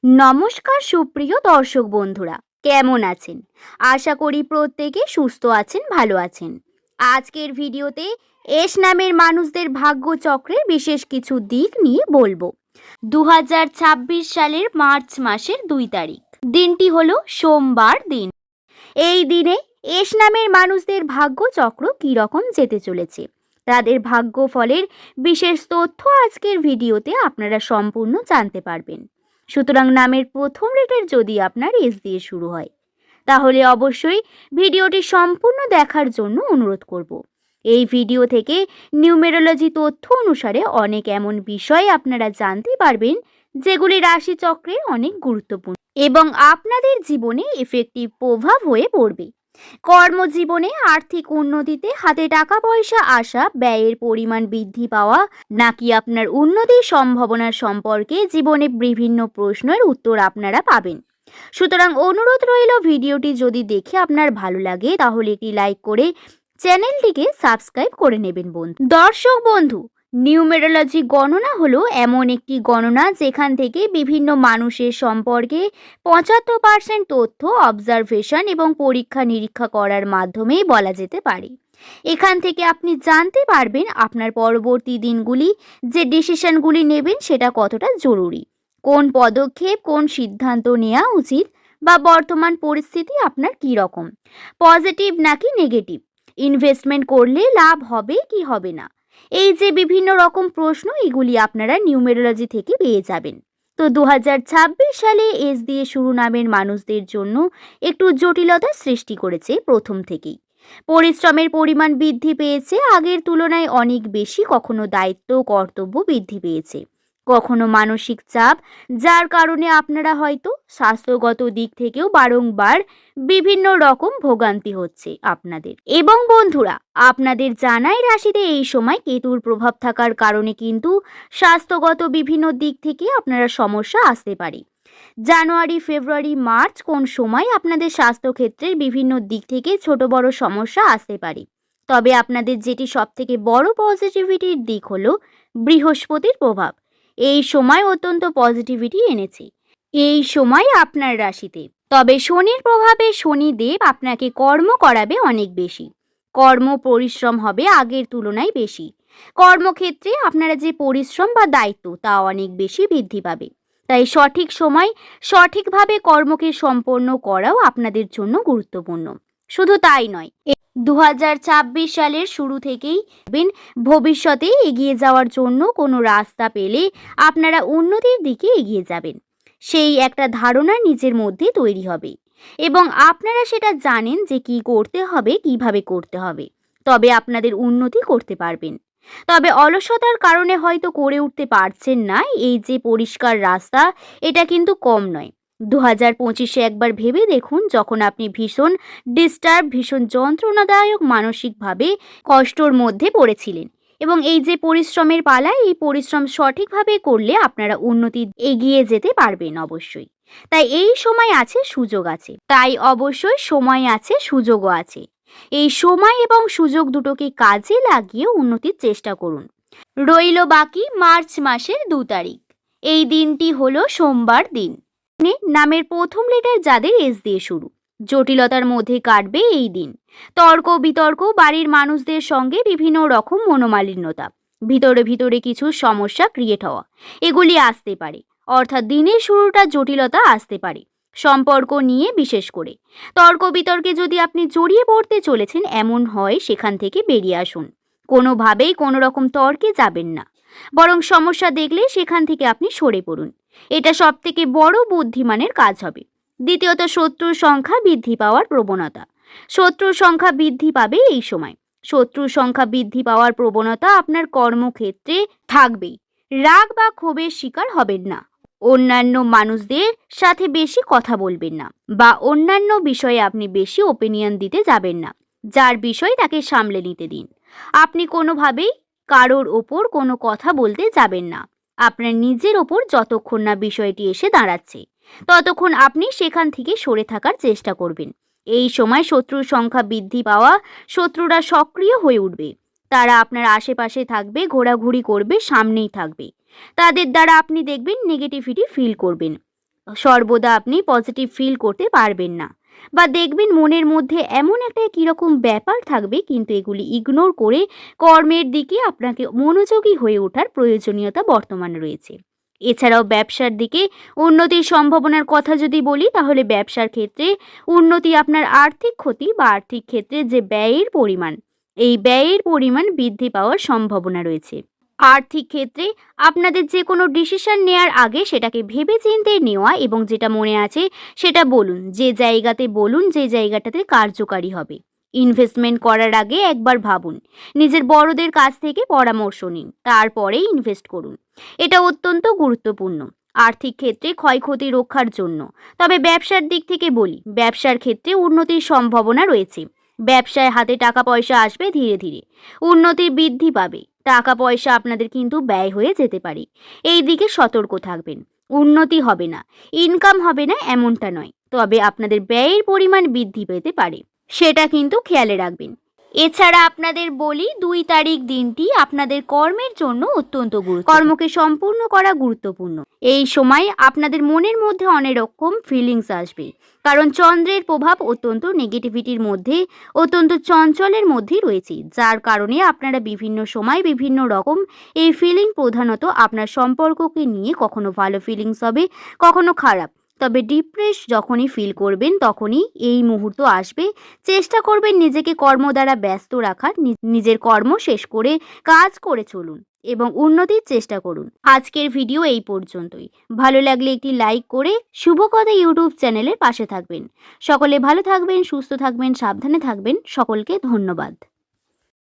নমস্কার সুপ্রিয় দর্শক বন্ধুরা, কেমন আছেন? আশা করি প্রত্যেকে সুস্থ আছেন, ভালো আছেন। আজকের ভিডিওতে এস নামের মানুষদের ভাগ্য চক্রের বিশেষ কিছু দিক নিয়ে বলবো। 2026 সালের মার্চ মাসের 2 তারিখ, দিনটি হলো সোমবার দিন। এই দিনে এস নামের মানুষদের ভাগ্য চক্র কীরকম যেতে চলেছে, তাদের ভাগ্য ফলের বিশেষ তথ্য আজকের ভিডিওতে আপনারা সম্পূর্ণ জানতে পারবেন। সুতরাং নামের প্রথম লেটার যদি আপনার এস দিয়ে শুরু হয়, তাহলে অবশ্যই ভিডিওটি সম্পূর্ণ দেখার জন্য অনুরোধ করব। এই ভিডিও থেকে নিউমেরোলজি তথ্য অনুসারে অনেক এমন বিষয় আপনারা জানতে পারবেন যেগুলি রাশিচক্রে অনেক গুরুত্বপূর্ণ এবং আপনাদের জীবনে এফেক্টিভ প্রভাব হয়ে পড়বে। কর্মজীবনে আর্থিক উন্নতিতে হাতে টাকা পয়সা আসা, ব্যয়ের পরিমাণ বৃদ্ধি পাওয়া, নাকি আপনার উন্নতির সম্ভাবনা সম্পর্কে জীবনে বিভিন্ন প্রশ্নের উত্তর আপনারা পাবেন। সুতরাং অনুরোধ রইল, ভিডিওটি যদি দেখে আপনার ভালো লাগে তাহলে একটি লাইক করে চ্যানেলটিকে সাবস্ক্রাইব করে নেবেন বন্ধু। দর্শক বন্ধু, নিউমেরোলজি গণনা হলো এমন একটি গণনা যেখান থেকে বিভিন্ন মানুষের সম্পর্কে 75% তথ্য অবজারভেশন এবং পরীক্ষা নিরীক্ষা করার মাধ্যমেই বলা যেতে পারে। এখান থেকে আপনি জানতে পারবেন আপনার পরবর্তী দিনগুলি যে ডিসিশনগুলি নেবেন সেটা কতটা জরুরি, কোন পদক্ষেপ কোন সিদ্ধান্ত নেওয়া উচিত, বা বর্তমান পরিস্থিতি আপনার কী রকম, পজিটিভ নাকি নেগেটিভ, ইনভেস্টমেন্ট করলে লাভ হবে কি হবে না। এই যে বিভিন্ন রকম প্রশ্ন, এগুলি আপনারা নিউমেরোলজি থেকে পেয়ে যাবেন। তো 2026 সালে এস দিয়ে শুরু নামের মানুষদের জন্য একটু জটিলতার সৃষ্টি করেছে প্রথম থেকেই। পরিশ্রমের পরিমাণ বৃদ্ধি পেয়েছে, আগের তুলনায় অনেক বেশি। কখনো দায়িত্ব কর্তব্য বৃদ্ধি পেয়েছে, কখনো মানসিক চাপ, যার কারণে আপনারা হয়তো স্বাস্থ্যগত দিক থেকেও বারংবার বিভিন্ন রকম ভোগান্তি হচ্ছে আপনাদের। এবং বন্ধুরা, আপনাদের জানাই রাশিতে এই সময় কেতুর প্রভাব থাকার কারণে কিন্তু স্বাস্থ্যগত বিভিন্ন দিক থেকে আপনারা সমস্যা আসতে পারে। জানুয়ারি, ফেব্রুয়ারি, মার্চ কোন সময় আপনাদের স্বাস্থ্যক্ষেত্রের বিভিন্ন দিক থেকে ছোট বড় সমস্যা আসতে পারে। তবে আপনাদের যেটি সবথেকে বড় পজিটিভিটির দিক হলো বৃহস্পতির প্রভাব এই সময় অত্যন্ত পজিটিভিটি এনেছে এই সময় আপনার রাশিতে। তবে শনির প্রভাবে শনিদেব আপনাকে কর্ম করাবে অনেক বেশি, কর্ম পরিশ্রম হবে আগের তুলনায় বেশি। কর্মক্ষেত্রে আপনারা যে পরিশ্রম বা দায়িত্ব তা অনেক বেশি বৃদ্ধি পাবে। তাই সঠিক সময় সঠিকভাবে কর্মকে সম্পন্ন করাও আপনাদের জন্য গুরুত্বপূর্ণ। শুধু তাই নয়, 2026 সালের শুরু থেকেই ভবিষ্যতে এগিয়ে যাওয়ার জন্য কোনো রাস্তা পেলে আপনারা উন্নতির দিকে এগিয়ে যাবেন, সেই একটা ধারণা নিজের মধ্যে তৈরি হবে এবং আপনারা সেটা জানেন যে কি করতে হবে, কিভাবে করতে হবে, তবে আপনাদের উন্নতি করতে পারবেন। তবে অলসতার কারণে হয়তো করে উঠতে পারছেন না এই যে পরিষ্কার রাস্তা, এটা কিন্তু কম নয়। 2025-এ একবার ভেবে দেখুন, যখন আপনি ভীষণ ডিস্টার্ব, ভীষণ যন্ত্রণাদায়ক মানসিকভাবে কষ্টর মধ্যে পড়েছিলেন, এবং এই যে পরিশ্রমের পালা, এই পরিশ্রম সঠিকভাবে করলে আপনারা উন্নতি এগিয়ে যেতে পারবেন অবশ্যই। তাই এই সময় আছে, সুযোগ আছে, তাই অবশ্যই সময় আছে, সুযোগও আছে। এই সময় এবং সুযোগ দুটোকে কাজে লাগিয়ে উন্নতির চেষ্টা করুন। রইল বাকি মার্চ মাসের 2 তারিখ, এই দিনটি হলো সোমবার দিন। নামের প্রথম লেটার যাদের এস দিয়ে শুরু, জটিলতার মধ্যে কাটবে এই দিন। তর্ক বিতর্ক, বাড়ির মানুষদের সঙ্গে বিভিন্ন রকম মনোমালিন্যতা, ভিতরে ভিতরে কিছু সমস্যা ক্রিয়েট হওয়া, এগুলি আসতে পারে। অর্থাৎ দিনের শুরুটা জটিলতা আসতে পারে সম্পর্ক নিয়ে। বিশেষ করে তর্ক বিতর্কে যদি আপনি জড়িয়ে পড়তে চলেছেন এমন হয়, সেখান থেকে বেরিয়ে আসুন। কোনোভাবেই কোনো রকম তর্কে যাবেন না, বরং সমস্যা দেখলে সেখান থেকে আপনি সরে পড়ুন। এটা সবথেকে বড় বুদ্ধিমানের কাজ হবে। দ্বিতীয়ত, শত্রুর সংখ্যা বৃদ্ধি পাওয়ার প্রবণতা। শত্রুর সংখ্যা বৃদ্ধি পাবে এই সময়। শত্রুর সংখ্যা বৃদ্ধি পাওয়ার প্রবণতা আপনার কর্মক্ষেত্রে থাকবেই। রাগ বা ক্ষোভের শিকার হবেন না। অন্যান্য মানুষদের সাথে বেশি কথা বলবেন না, বা অন্যান্য বিষয়ে আপনি বেশি ওপিনিয়ন দিতে যাবেন না। যার বিষয় তাকে সামলে নিতে দিন। আপনি কোনোভাবেই কারোর ওপর কোনো কথা বলতে যাবেন না। আপনার নিজের ওপর যতক্ষণ না বিষয়টি এসে দাঁড়াচ্ছে, ততক্ষণ আপনি সেখান থেকে সরে থাকার চেষ্টা করবেন। এই সময় শত্রুর সংখ্যা বৃদ্ধি পাওয়া, শত্রুরা সক্রিয় হয়ে উঠবে। তারা আপনার আশেপাশে থাকবে, ঘোরাঘুরি করবে, সামনেই থাকবে। তাদের দ্বারা আপনি দেখবেন নেগেটিভিটি ফিল করবেন। সর্বদা আপনি পজিটিভ ফিল করতে পারবেন না, বা দেখবেন মনের মধ্যে এমন একটা কীরকম ব্যাপার থাকবে, কিন্তু এগুলি ইগনোর করে কর্মের দিকে আপনাকে মনোযোগী হয়ে ওঠার প্রয়োজনীয়তা বর্তমানে রয়েছে। এছাড়াও ব্যবসার দিকে উন্নতির সম্ভাবনার কথা যদি বলি, তাহলে ব্যবসার ক্ষেত্রে উন্নতি, আপনার আর্থিক ক্ষতি বা আর্থিক ক্ষেত্রে যে ব্যয়ের পরিমাণ, এই ব্যয়ের পরিমাণ বৃদ্ধি পাওয়ার সম্ভাবনা রয়েছে। আর্থিক ক্ষেত্রে আপনাদের যে কোনো ডিসিশন নেওয়ার আগে সেটাকে ভেবেচিন্তে নেওয়া, এবং যেটা মনে আছে সেটা বলুন, যে জায়গাতে বলুন যে জায়গাটাতে কার্যকারী হবে। ইনভেস্টমেন্ট করার আগে একবার ভাবুন, নিজের বড়দের কাছ থেকে পরামর্শ নিন, তারপরেই ইনভেস্ট করুন। এটা অত্যন্ত গুরুত্বপূর্ণ আর্থিক ক্ষেত্রে ক্ষয়ক্ষতি রক্ষার জন্য। তবে ব্যবসার দিক থেকে বলি, ব্যবসার ক্ষেত্রে উন্নতির সম্ভাবনা রয়েছে। ব্যবসায় হাতে টাকা পয়সা আসবে ধীরে ধীরে, উন্নতির বৃদ্ধি পাবে। টাকা পয়সা আপনাদের কিন্তু ব্যয় হয়ে যেতে পারে, এই দিকে সতর্ক থাকবেন। উন্নতি হবে না, ইনকাম হবে না এমনটা নয়, তবে আপনাদের ব্যয়ের পরিমাণ বৃদ্ধি পেতে পারে, সেটা কিন্তু খেয়ালে রাখবেন। এছাড়া আপনাদের বলি, 2 তারিখ দিনটি আপনাদের কর্মের জন্য অত্যন্ত গুরুত্বপূর্ণ। কর্মকে সম্পূর্ণ করা গুরুত্বপূর্ণ। এই সময় আপনাদের মনের মধ্যে অনেক রকম ফিলিংস আসবে, কারণ চন্দ্রের প্রভাব অত্যন্ত নেগেটিভিটির মধ্যে, অত্যন্ত চঞ্চলের মধ্যেই রয়েছে, যার কারণে আপনারা বিভিন্ন সময় বিভিন্ন রকম এই ফিলিং, প্রধানত আপনার সম্পর্ককে নিয়ে কখনো ভালো ফিলিংস হবে, কখনো খারাপ। তবে ডিপ্রেস যখনই ফিল করবেন তখনই এই মুহূর্ত আসবে। চেষ্টা করবেন নিজেকে কর্ম দ্বারা ব্যস্ত রাখার, নিজের কর্ম শেষ করে কাজ করে চলুন এবং উন্নতির চেষ্টা করুন। আজকের ভিডিও এই পর্যন্তই। ভালো লাগলে একটি লাইক করে শুভকথা ইউটিউব চ্যানেলের পাশে থাকবেন। সকলে ভালো থাকবেন, সুস্থ থাকবেন, সাবধানে থাকবেন। সকলকে ধন্যবাদ।